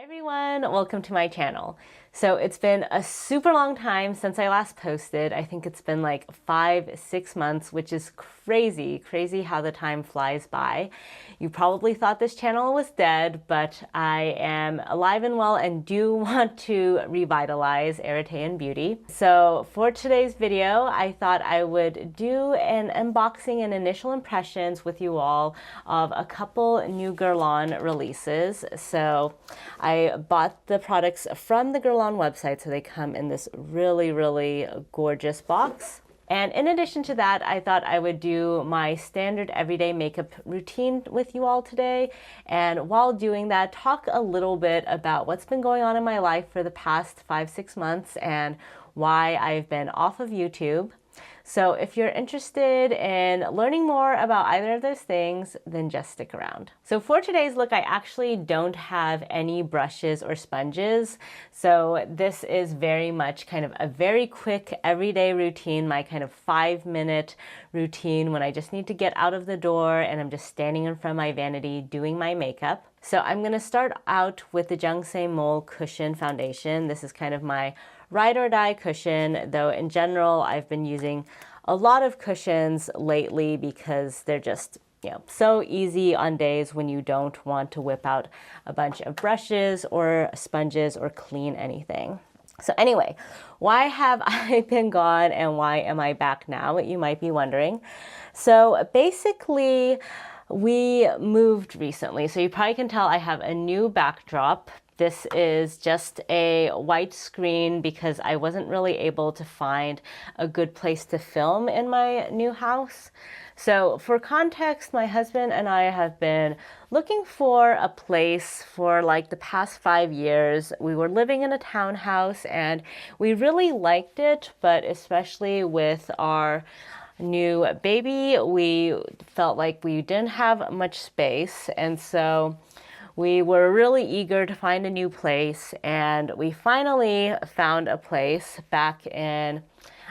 Hi everyone, welcome to my channel. So it's been a super long time since I last posted. I think it's been like 5-6 months, which is crazy how the time flies by. You probably thought this channel was dead, but I am alive and well and do want to revitalize Eritrean beauty. So for today's video, I thought I would do an unboxing and initial impressions with you all of a couple new Guerlain releases. So I bought the products from the Guerlain website, so they come in this really gorgeous box. And in addition to that, I thought I would do my standard everyday makeup routine with you all today. And while doing that, talk a little bit about what's been going on in my life for the past 5-6 months and why I've been off of YouTube. So if you're interested in learning more about either of those things, then just stick around. So for today's look, I actually don't have any brushes or sponges. So this is very much kind of a very quick everyday routine, my kind of 5-minute routine when I just need to get out of the door and I'm just standing in front of my vanity doing my makeup. So I'm going to start out with the Jungsei Mole Cushion Foundation. This is kind of my ride or die cushion, though in general I've been using a lot of cushions lately because they're just, so easy on days when you don't want to whip out a bunch of brushes or sponges or clean anything. So anyway, why have I been gone and why am I back now? You might be wondering. So basically, we moved recently. So you probably can tell I have a new backdrop. This is just a white screen because I wasn't really able to find a good place to film in my new house. So for context, my husband and I have been looking for a place for like the past 5 years. We were living in a townhouse and we really liked it, but especially with our new baby, we felt like we didn't have much space. And so we were really eager to find a new place, and we finally found a place back in,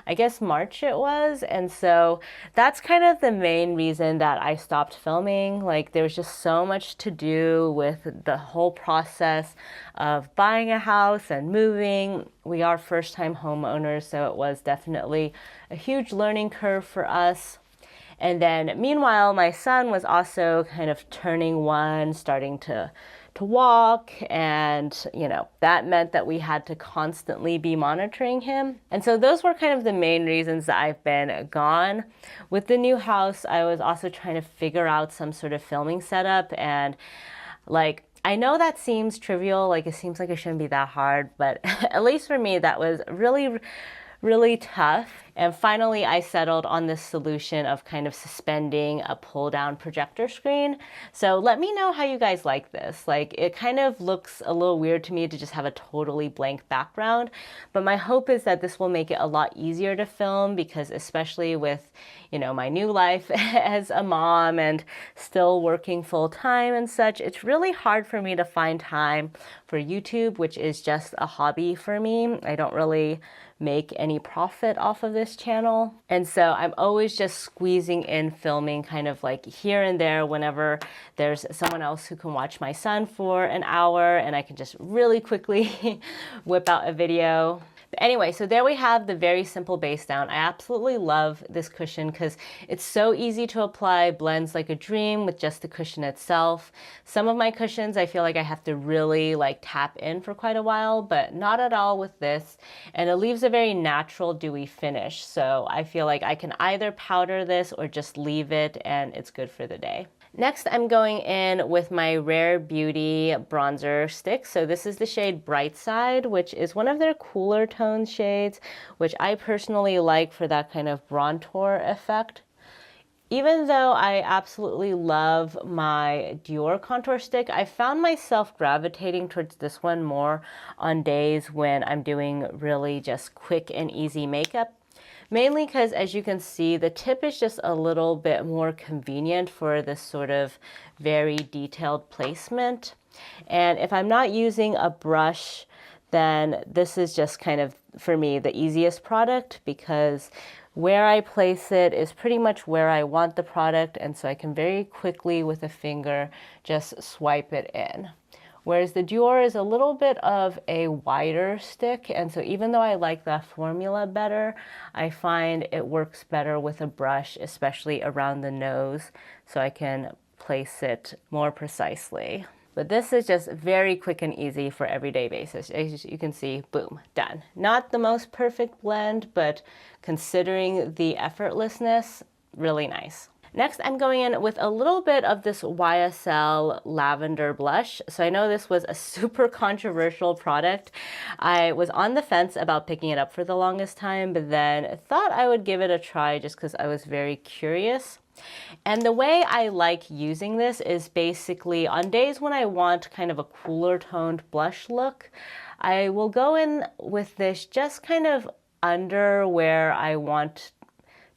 I guess, March it was. And so that's kind of the main reason that I stopped filming. Like, there was just so much to do with the whole process of buying a house and moving. We are first-time homeowners, so it was definitely a huge learning curve for us. And then meanwhile, my son was also kind of turning 1, starting to walk, and that meant that we had to constantly be monitoring him. And so those were kind of the main reasons that I've been gone. With the new house, I was also trying to figure out some sort of filming setup, and like, I know that seems trivial, like it seems like it shouldn't be that hard, but at least for me, that was really tough. And finally, I settled on this solution of kind of suspending a pull-down projector screen. So let me know how you guys like this. Like, it kind of looks a little weird to me to just have a totally blank background, but my hope is that this will make it a lot easier to film because especially with, my new life as a mom and still working full-time and such, it's really hard for me to find time for YouTube, which is just a hobby for me. I don't really make any profit off of this channel. And so I'm always just squeezing in filming kind of like here and there whenever there's someone else who can watch my son for an hour and I can just really quickly whip out a video. But anyway, so there we have the very simple base down. I absolutely love this cushion because it's so easy to apply, blends like a dream with just the cushion itself. Some of my cushions, I feel like I have to really like tap in for quite a while, but not at all with this. And it leaves a very natural, dewy finish. So I feel like I can either powder this or just leave it and it's good for the day. Next, I'm going in with my Rare Beauty bronzer stick. So this is the shade Bright Side, which is one of their cooler tone shades, which I personally like for that kind of bronzer effect. Even though I absolutely love my Dior contour stick, I found myself gravitating towards this one more on days when I'm doing really just quick and easy makeup. Mainly because, as you can see, the tip is just a little bit more convenient for this sort of very detailed placement. And if I'm not using a brush, then this is just kind of, for me, the easiest product because where I place it is pretty much where I want the product, and so I can very quickly with a finger just swipe it in. Whereas the Dior is a little bit of a wider stick, and so even though I like that formula better, I find it works better with a brush, especially around the nose, so I can place it more precisely. But this is just very quick and easy for everyday basis. As you can see, boom, done. Not the most perfect blend, but considering the effortlessness, really nice. Next, I'm going in with a little bit of this YSL Lavender blush. So I know this was a super controversial product. I was on the fence about picking it up for the longest time, but then thought I would give it a try just because I was very curious. And the way I like using this is basically on days when I want kind of a cooler toned blush look, I will go in with this just kind of under where I want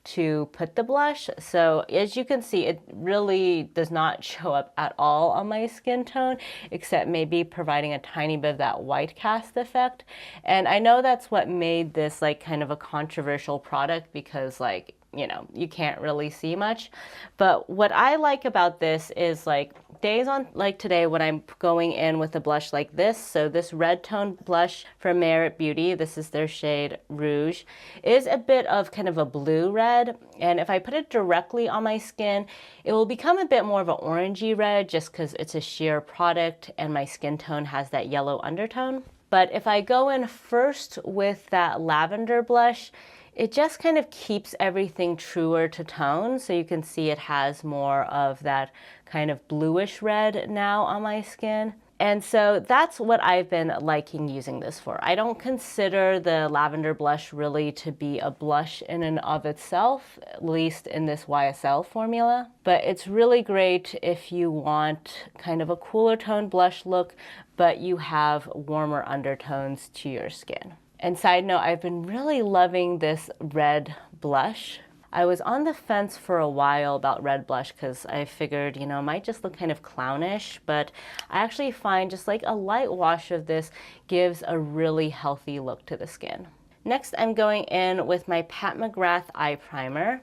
to put the blush. So as you can see, it really does not show up at all on my skin tone, except maybe providing a tiny bit of that white cast effect. And I know that's what made this like kind of a controversial product because like, you know, you can't really see much. But what I like about this is like days on like today when I'm going in with a blush like this, so this red tone blush from Merit Beauty, this is their shade Rouge, is a bit of kind of a blue red, and if I put it directly on my skin, it will become a bit more of an orangey red just because it's a sheer product and my skin tone has that yellow undertone. But if I go in first with that lavender blush, it just kind of keeps everything truer to tone. So you can see it has more of that kind of bluish red now on my skin. And so that's what I've been liking using this for. I don't consider the lavender blush really to be a blush in and of itself, at least in this YSL formula. But it's really great if you want kind of a cooler tone blush look, but you have warmer undertones to your skin. And side note, I've been really loving this red blush. I was on the fence for a while about red blush because I figured, you know, it might just look kind of clownish, but I actually find just like a light wash of this gives a really healthy look to the skin. Next, I'm going in with my Pat McGrath eye primer.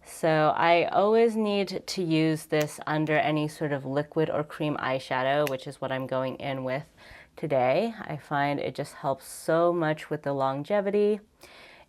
So I always need to use this under any sort of liquid or cream eyeshadow, which is what I'm going in with today. I find it just helps so much with the longevity.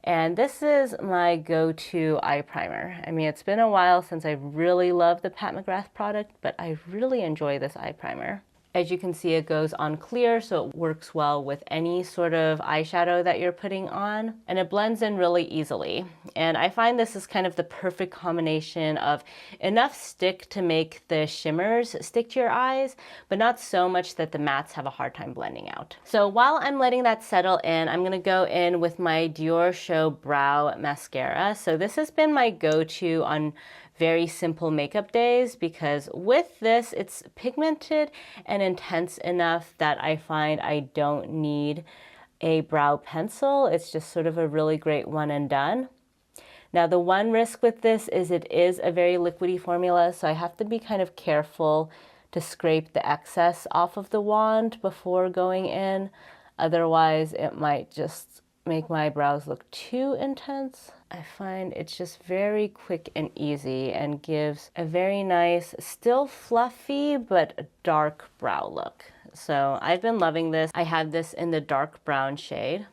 And this is my go-to eye primer. I mean, it's been a while since I really loved the Pat McGrath product, but I really enjoy this eye primer. As you can see, it goes on clear, so it works well with any sort of eyeshadow that you're putting on, and it blends in really easily. And I find this is kind of the perfect combination of enough stick to make the shimmers stick to your eyes, but not so much that the mattes have a hard time blending out. So while I'm letting that settle in, I'm gonna go in with my Dior Show Brow Mascara. So this has been my go-to on very simple makeup days because with this, it's pigmented and intense enough that I find I don't need a brow pencil. It's just sort of a really great one and done. Now, the one risk with this is it is a very liquidy formula, so I have to be kind of careful to scrape the excess off of the wand before going in. Otherwise, it might just make my brows look too intense. I find it's just very quick and easy and gives a very nice, still fluffy, but dark brow look. So I've been loving this. I have this in the dark brown shade.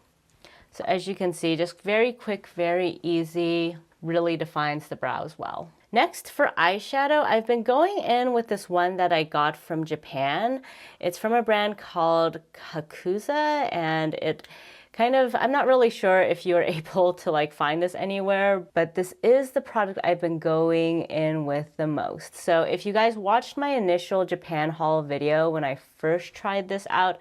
So as you can see, just very quick, very easy, really defines the brows well. Next, for eyeshadow, I've been going in with this one that I got from Japan. It's from a brand called Kakuza, and it kind of, I'm not really sure if you're able to like find this anywhere, but this is the product I've been going in with the most. So if you guys watched my initial Japan haul video when I first tried this out,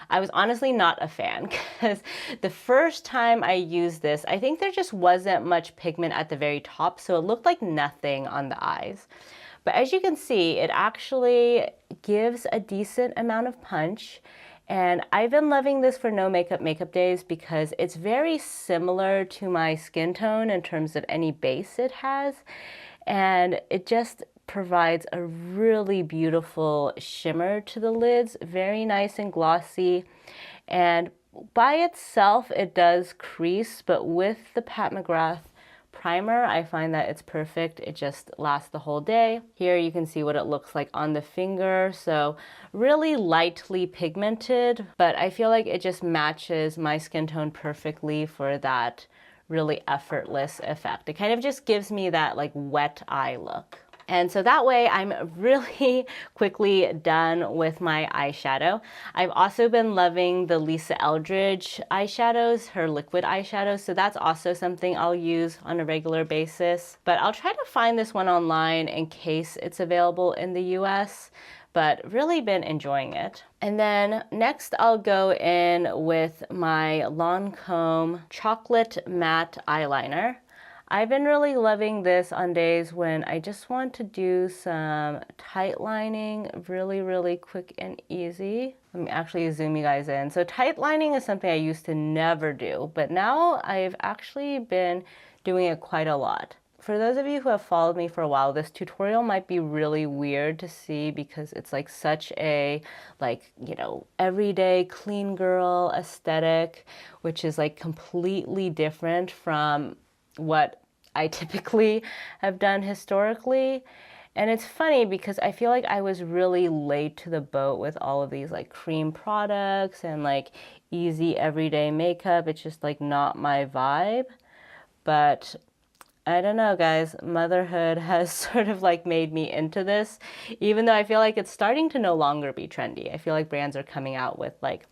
I was honestly not a fan because the first time I used this, I think there just wasn't much pigment at the very top, so it looked like nothing on the eyes. But as you can see, it actually gives a decent amount of punch. And I've been loving this for no makeup days because it's very similar to my skin tone in terms of any base it has. And it just provides a really beautiful shimmer to the lids, very nice and glossy. And by itself, it does crease, but with the Pat McGrath primer. I find that it's perfect. It just lasts the whole day. Here you can see what it looks like on the finger. So really lightly pigmented, but I feel like it just matches my skin tone perfectly for that really effortless effect. It kind of just gives me that like wet eye look. And so that way I'm really quickly done with my eyeshadow. I've also been loving the Lisa Eldridge eyeshadows, her liquid eyeshadows. So that's also something I'll use on a regular basis. But I'll try to find this one online in case it's available in the US, but really been enjoying it. And then next I'll go in with my Lancome Chocolate Matte Eyeliner. I've been really loving this on days when I just want to do some tight lining really quick and easy. Let me actually zoom you guys in. So tight lining is something I used to never do, but now I've actually been doing it quite a lot. For those of you who have followed me for a while, this tutorial might be really weird to see because it's like such a everyday clean girl aesthetic, which is like completely different from what I typically have done historically. And it's funny because I feel like I was really late to the boat with all of these like cream products and like easy everyday makeup. It's just like not my vibe. But I don't know, guys, motherhood has sort of like made me into this, even though I feel like it's starting to no longer be trendy. I feel like brands are coming out with like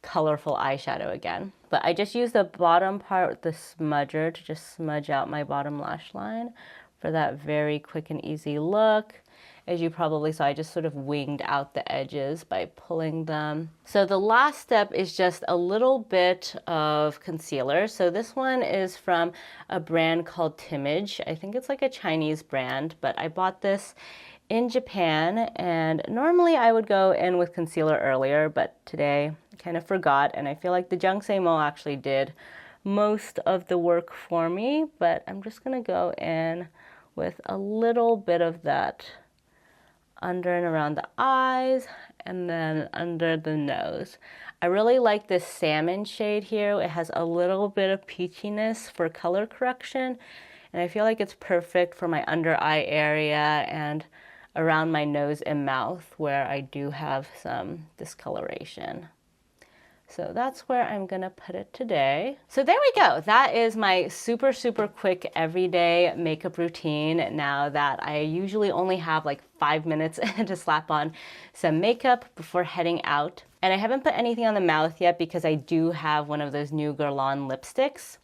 colorful eyeshadow again. But I just use the bottom part with the smudger to just smudge out my bottom lash line for that very quick and easy look. As you probably saw, I just sort of winged out the edges by pulling them. So the last step is just a little bit of concealer. So this one is from a brand called Timage. I think it's like a Chinese brand, but I bought this in Japan, and normally I would go in with concealer earlier, but today I kind of forgot, and I feel like the Jungsemo actually did most of the work for me, but I'm just gonna go in with a little bit of that under and around the eyes and then under the nose. I really like this salmon shade here. It has a little bit of peachiness for color correction, and I feel like it's perfect for my under eye area and around my nose and mouth where I do have some discoloration. So that's where I'm gonna put it today. So there we go. That is my super quick everyday makeup routine now that I usually only have like 5 minutes to slap on some makeup before heading out. And I haven't put anything on the mouth yet because I do have one of those new Guerlain lipsticks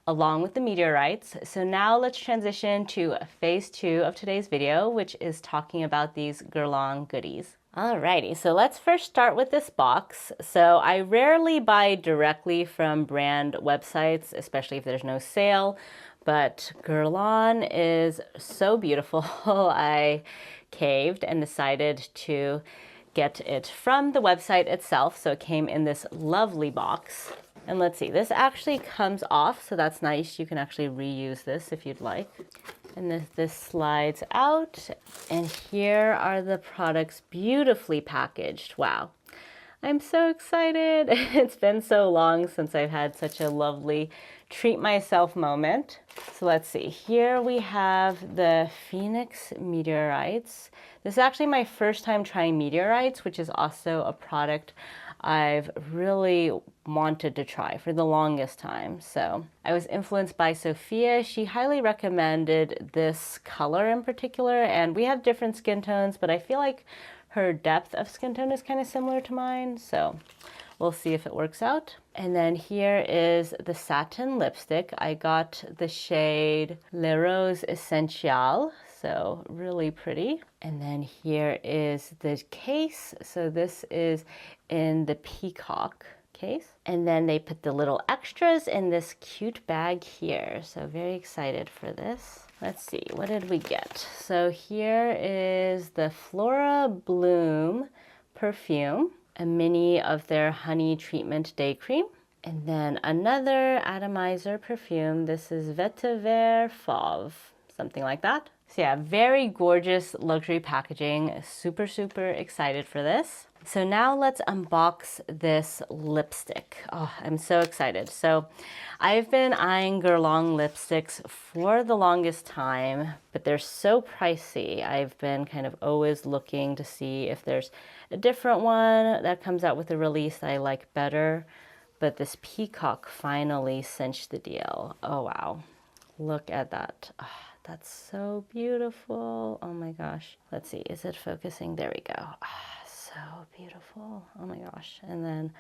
along with the Meteorites. So now let's transition to phase 2 of today's video, which is talking about these Guerlain goodies. Alrighty, so let's first start with this box. So I rarely buy directly from brand websites, especially if there's no sale, but Guerlain is so beautiful. I caved and decided to get it from the website itself. So it came in this lovely box. And let's see, this actually comes off, so that's nice. You can actually reuse this if you'd like. And this slides out, and here are the products beautifully packaged. Wow, I'm so excited. It's been so long since I've had such a lovely treat myself moment. So let's see, here we have the Phoenix Meteorites. This is actually my first time trying Meteorites, which is also a product I've really wanted to try for the longest time. So I was influenced by Sophia. She highly recommended this color in particular, and we have different skin tones, but I feel like her depth of skin tone is kind of similar to mine. So we'll see if it works out. And then here is the Satin lipstick. I got the shade Le Rose Essentiel. So really pretty. And then here is the case. So this is in the Peacock case. And then they put the little extras in this cute bag here. So very excited for this. Let's see, what did we get? So here is the Flora Bloom perfume, a mini of their Honey Treatment Day Cream. And then another atomizer perfume. This is Vetiver Fauve, something like that. So yeah, very gorgeous luxury packaging. Super, super excited for this. So now let's unbox this lipstick. Oh, I'm so excited. So I've been eyeing Guerlain lipsticks for the longest time, but they're so pricey. I've been kind of always looking to see if there's a different one that comes out with a release that I like better. But this Peacock finally cinched the deal. Oh, wow. Look at that. Oh, that's so beautiful. Oh my gosh. Let's see, is it focusing? There we go. Oh, so beautiful. Oh my gosh. And then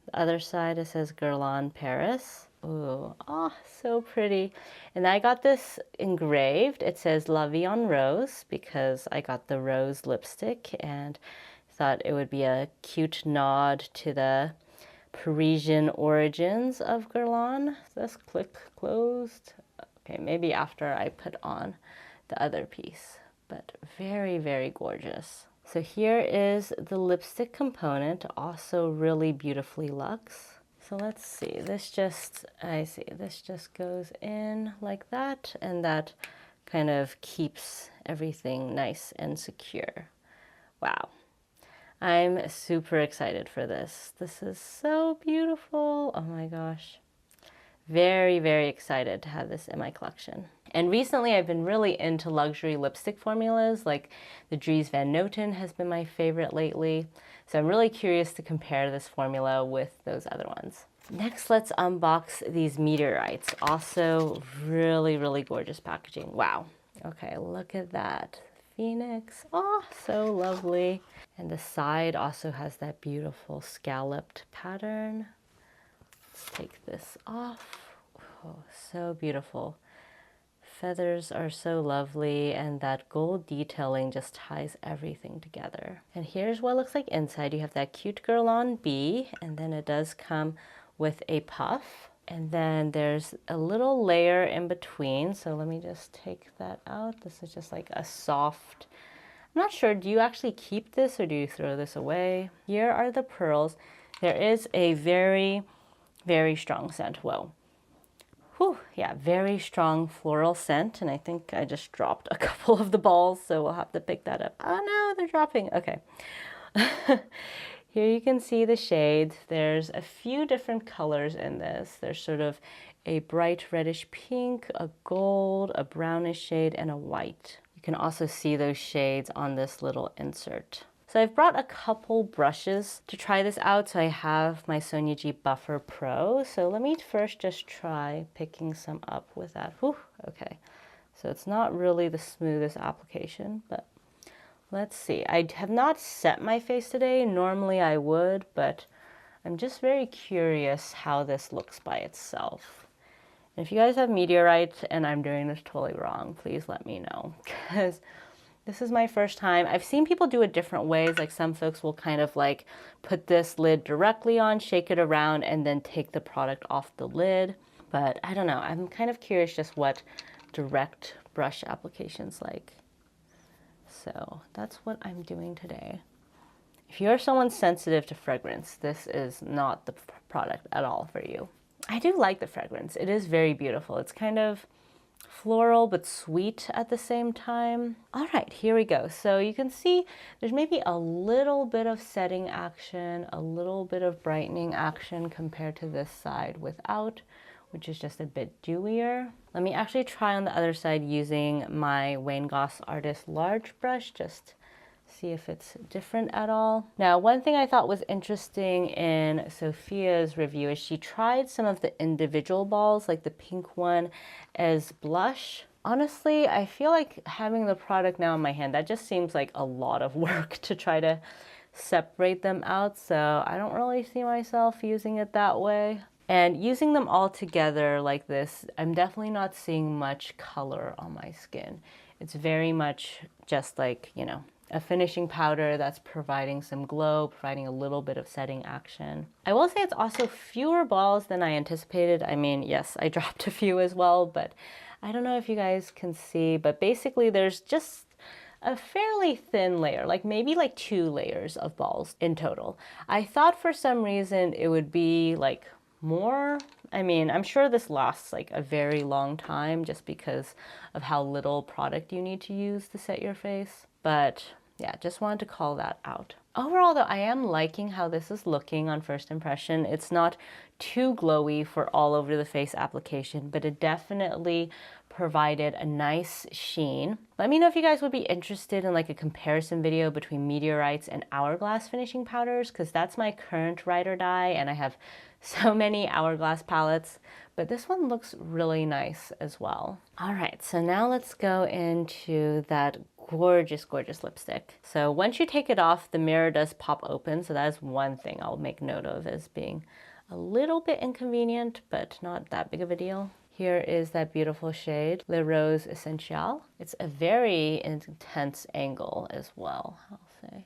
the other side, it says Guerlain Paris. Ooh, oh, so pretty. And I got this engraved. It says La Vie en Rose because I got the rose lipstick and thought it would be a cute nod to the Parisian origins of Guerlain. Is this click closed? Okay, maybe after I put on the other piece, but very, very gorgeous. So here is the lipstick component, also really beautifully luxe. So let's see, this just goes in like that, and that kind of keeps everything nice and secure. Wow. I'm super excited for this. This is so beautiful. Oh my gosh. Very, very excited to have this in my collection. And recently I've been really into luxury lipstick formulas, like the Dries Van Noten has been my favorite lately. So I'm really curious to compare this formula with those other ones. Next, let's unbox these Meteorites. Also really, really gorgeous packaging. Wow. Okay, look at that. Phoenix. Oh, so lovely. And the side also has that beautiful scalloped pattern. Let's take this off. Oh, so beautiful. Feathers are so lovely, and that gold detailing just ties everything together. And here's what it looks like inside. You have that cute Guerlain bee, and then it does come with a puff. And then there's a little layer in between. So let me just take that out. This is just like a soft, I'm not sure, do you actually keep this or do you throw this away? Here are the pearls. There is a very, very strong scent. Whoa. Whew, yeah, very strong floral scent, and I think I just dropped a couple of the balls, so we'll have to pick that up. Oh no, they're dropping. Okay. Here you can see the shades. There's a few different colors in this. There's sort of a bright reddish pink, a gold, a brownish shade, and a white. You can also see those shades on this little insert. So I've brought a couple brushes to try this out. So I have my Sonia G Buffer Pro. So let me first just try picking some up with that. Whew, okay. So it's not really the smoothest application, but let's see. I have not set my face today. Normally I would, but I'm just very curious how this looks by itself. And if you guys have Meteorites and I'm doing this totally wrong, please let me know, because this is my first time. I've seen people do it different ways. Like some folks will kind of like put this lid directly on, shake it around, and then take the product off the lid. But I don't know. I'm kind of curious just what direct brush application's like. So that's what I'm doing today. If you're someone sensitive to fragrance, this is not the product at all for you. I do like the fragrance. It is very beautiful. It's kind of floral but sweet at the same time. All right, here we go. So you can see there's maybe a little bit of setting action, a little bit of brightening action compared to this side without, which is just a bit dewier. Let me actually try on the other side using my Wayne Goss Artist large brush, just see if it's different at all. Now, one thing I thought was interesting in Sophia's review is she tried some of the individual balls, like the pink one, as blush. Honestly, I feel like having the product now in my hand, that just seems like a lot of work to try to separate them out. So I don't really see myself using it that way. And using them all together like this, I'm definitely not seeing much color on my skin. It's very much just like, you know, a finishing powder that's providing some glow, providing a little bit of setting action. I will say it's also fewer balls than I anticipated. I mean, yes, I dropped a few as well, but I don't know if you guys can see, but basically there's just a fairly thin layer, like maybe like 2 layers of balls in total. I thought for some reason it would be like more. I mean, I'm sure this lasts like a very long time just because of how little product you need to use to set your face. But yeah, just wanted to call that out. Overall though, I am liking how this is looking on first impression. It's not too glowy for all over the face application, but it definitely provided a nice sheen. Let me know if you guys would be interested in like a comparison video between Meteorites and Hourglass finishing powders, because that's my current ride or die, and I have so many Hourglass palettes, but this one looks really nice as well. All right, so now let's go into that gorgeous, gorgeous lipstick. So once you take it off, the mirror does pop open, so that is one thing I'll make note of as being a little bit inconvenient, but not that big of a deal. Here is that beautiful shade, Le Rose Essentiel. It's a very intense angle as well, I'll say.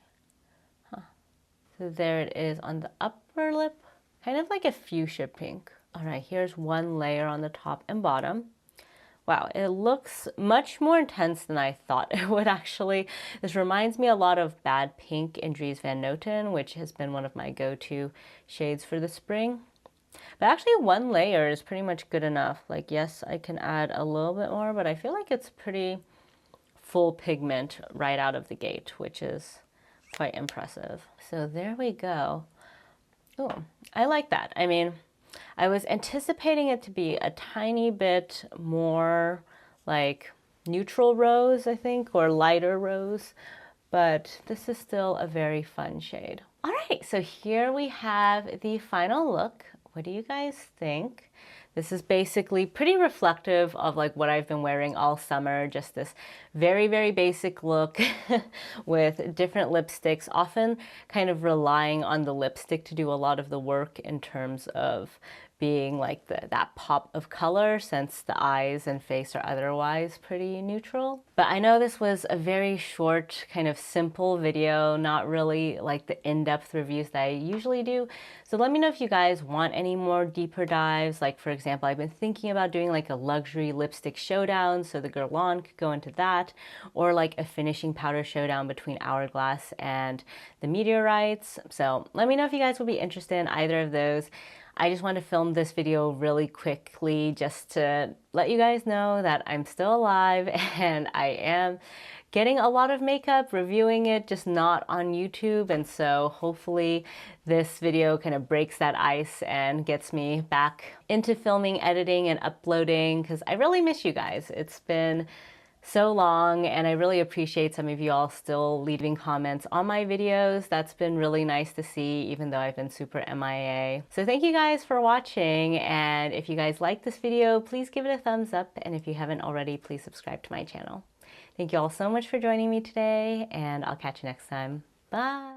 So there it is on the upper lip, kind of like a fuchsia pink. All right, here's one layer on the top and bottom. Wow, it looks much more intense than I thought it would actually. This reminds me a lot of Bad Pink in Dries Van Noten, which has been one of my go-to shades for the spring. But actually one layer is pretty much good enough. Like, yes, I can add a little bit more, but I feel like it's pretty full pigment right out of the gate, which is quite impressive. So there we go. Oh, I like that. I mean, I was anticipating it to be a tiny bit more like neutral rose, I think, or lighter rose, but this is still a very fun shade. All right, so here we have the final look. What do you guys think? This is basically pretty reflective of like what I've been wearing all summer, just this very, very basic look with different lipsticks, often kind of relying on the lipstick to do a lot of the work in terms of being like that pop of color, since the eyes and face are otherwise pretty neutral. But I know this was a very short, kind of simple video, not really like the in-depth reviews that I usually do. So let me know if you guys want any more deeper dives. Like, for example, I've been thinking about doing like a luxury lipstick showdown, so the Guerlain could go into that, or like a finishing powder showdown between Hourglass and the Meteorites. So let me know if you guys would be interested in either of those. I just want to film this video really quickly just to let you guys know that I'm still alive and I am getting a lot of makeup, reviewing it, just not on YouTube. And so hopefully this video kind of breaks that ice and gets me back into filming, editing, and uploading, because I really miss you guys. It's been so long, and I really appreciate some of you all still leaving comments on my videos. That's been really nice to see, even though I've been super MIA. So thank you guys for watching, and if you guys like this video, please give it a thumbs up, and if you haven't already, please subscribe to my channel. Thank you all so much for joining me today, and I'll catch you next time. Bye!